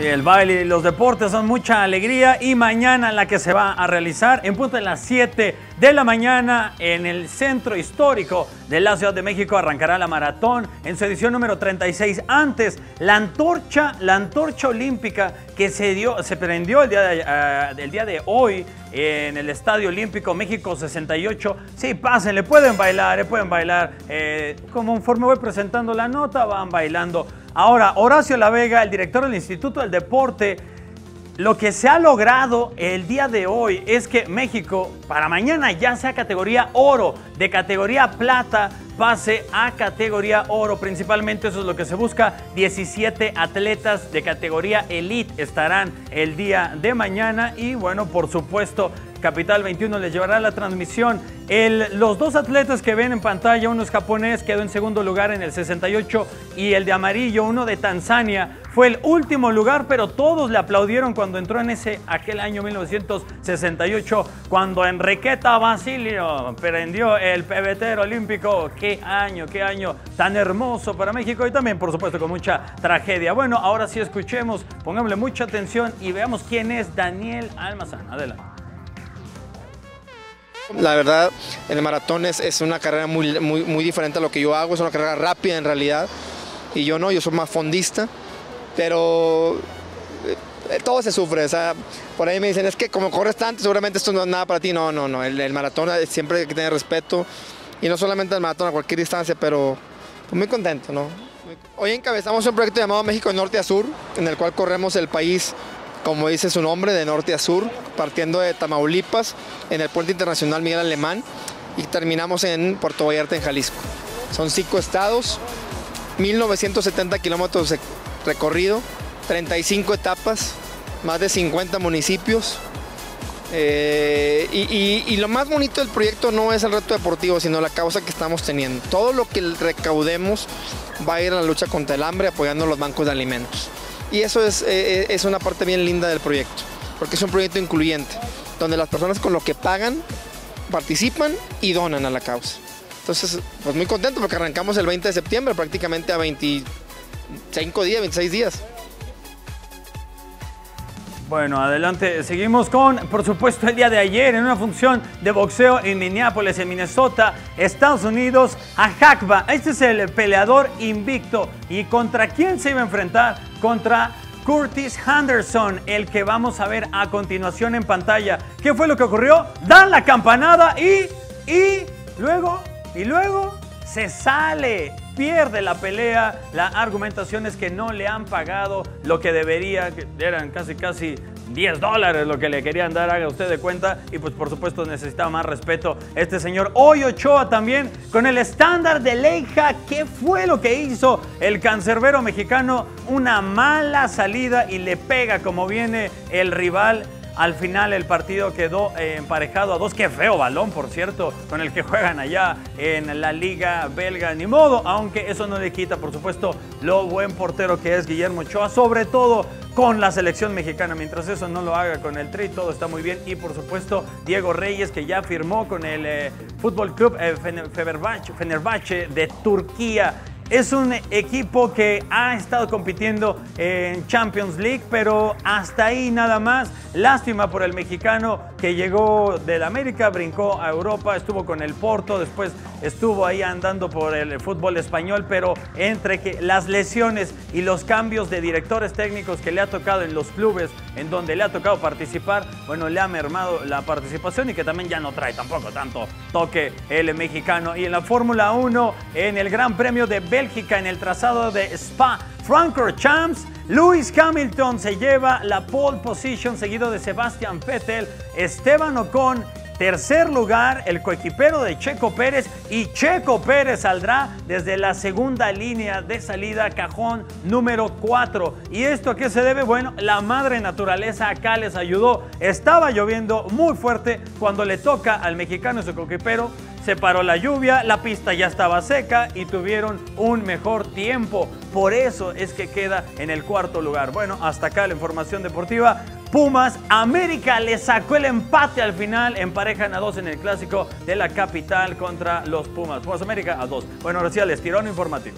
Sí, el baile y los deportes son mucha alegría y mañana la que se va a realizar en punto de las 7 de la mañana en el centro histórico de la Ciudad de México arrancará la maratón en su edición número 36. Antes, la antorcha olímpica que se prendió el día de hoy en el Estadio Olímpico México 68. Sí, pásenle, pueden bailar, conforme voy presentando la nota, van bailando. Ahora, Horacio La Vega, el director del Instituto del Deporte, lo que se ha logrado el día de hoy es que México para mañana ya sea categoría oro, de categoría plata pase a categoría oro. Principalmente eso es lo que se busca. 17 atletas de categoría elite estarán el día de mañana y bueno, por supuesto, Capital 21 les llevará la transmisión. Los dos atletas que ven en pantalla, uno es japonés, quedó en segundo lugar en el 68 y el de amarillo, uno de Tanzania, fue el último lugar, pero todos le aplaudieron cuando entró en aquel año 1968, cuando Enriqueta Basilio prendió el pebetero olímpico. Qué año tan hermoso para México y también, por supuesto, con mucha tragedia. Bueno, ahora sí escuchemos, pongámosle mucha atención y veamos quién es Daniel Almazán. Adelante. La verdad, el maratón es una carrera muy diferente a lo que yo hago, es una carrera rápida en realidad, y yo soy más fondista, pero todo se sufre, o sea, por ahí me dicen, es que como corres tanto, seguramente esto no es nada para ti. No, el maratón siempre hay que tener respeto, y no solamente el maratón, a cualquier distancia, pero muy contento, ¿no? Hoy encabezamos un proyecto llamado México de Norte a Sur, en el cual corremos el país, como dice su nombre, de norte a sur, partiendo de Tamaulipas, en el Puente Internacional Miguel Alemán, y terminamos en Puerto Vallarta, en Jalisco. Son 5 estados, 1970 kilómetros de recorrido, 35 etapas, más de 50 municipios. Y lo más bonito del proyecto no es el reto deportivo, sino la causa que estamos teniendo. Todo lo que recaudemos va a ir a la lucha contra el hambre, apoyando los bancos de alimentos. Y eso es una parte bien linda del proyecto, porque es un proyecto incluyente, donde las personas con lo que pagan, participan y donan a la causa. Entonces, pues muy contento porque arrancamos el 20 de septiembre, prácticamente a 26 días. Bueno, adelante, seguimos con, por supuesto, el día de ayer en una función de boxeo en Minneapolis, en Minnesota, Estados Unidos, a Hakba. Este es el peleador invicto. ¿Y contra quién se iba a enfrentar? Contra Curtis Henderson, el que vamos a ver a continuación en pantalla. ¿Qué fue lo que ocurrió? Dan la campanada y luego se sale. Pierde la pelea. La argumentación es que no le han pagado lo que debería, que eran casi $10 lo que le querían dar, haga usted de cuenta, y pues por supuesto necesitaba más respeto este señor. Hoy Ochoa también con el estándar de Leija. ¿Qué fue lo que hizo el cancerbero mexicano? Una mala salida y le pega como viene el rival. Al final el partido quedó emparejado a 2. Qué feo balón, por cierto, con el que juegan allá en la liga belga. Ni modo, aunque eso no le quita, por supuesto, lo buen portero que es Guillermo Ochoa, sobre todo con la selección mexicana. Mientras eso no lo haga con el Tri, todo está muy bien. Y por supuesto, Diego Reyes, que ya firmó con el Fútbol Club Fenerbahce de Turquía. Es un equipo que ha estado compitiendo en Champions League, pero hasta ahí nada más. Lástima por el mexicano que llegó del América, brincó a Europa, estuvo con el Porto, después estuvo ahí andando por el fútbol español, pero entre que las lesiones y los cambios de directores técnicos que le ha tocado en los clubes en donde le ha tocado participar, bueno, le ha mermado la participación y que también ya no trae tampoco tanto toque el mexicano. Y en la Fórmula 1, en el Gran Premio de Bélgica, en el trazado de Spa-Francorchamps, Lewis Hamilton se lleva la pole position, seguido de Sebastian Vettel. Esteban Ocon, tercer lugar, el coequipero de Checo Pérez, y Checo Pérez saldrá desde la segunda línea de salida, cajón número 4. ¿Y esto a qué se debe? Bueno, la madre naturaleza acá les ayudó. Estaba lloviendo muy fuerte cuando le toca al mexicano y su coequipero. Se paró la lluvia, la pista ya estaba seca y tuvieron un mejor tiempo. Por eso es que queda en el cuarto lugar. Bueno, hasta acá la información deportiva. Pumas, América le sacó el empate al final, emparejan a 2 en el clásico de la capital contra los Pumas. Pumas América a 2. Bueno, ahora sí al estirón informativo.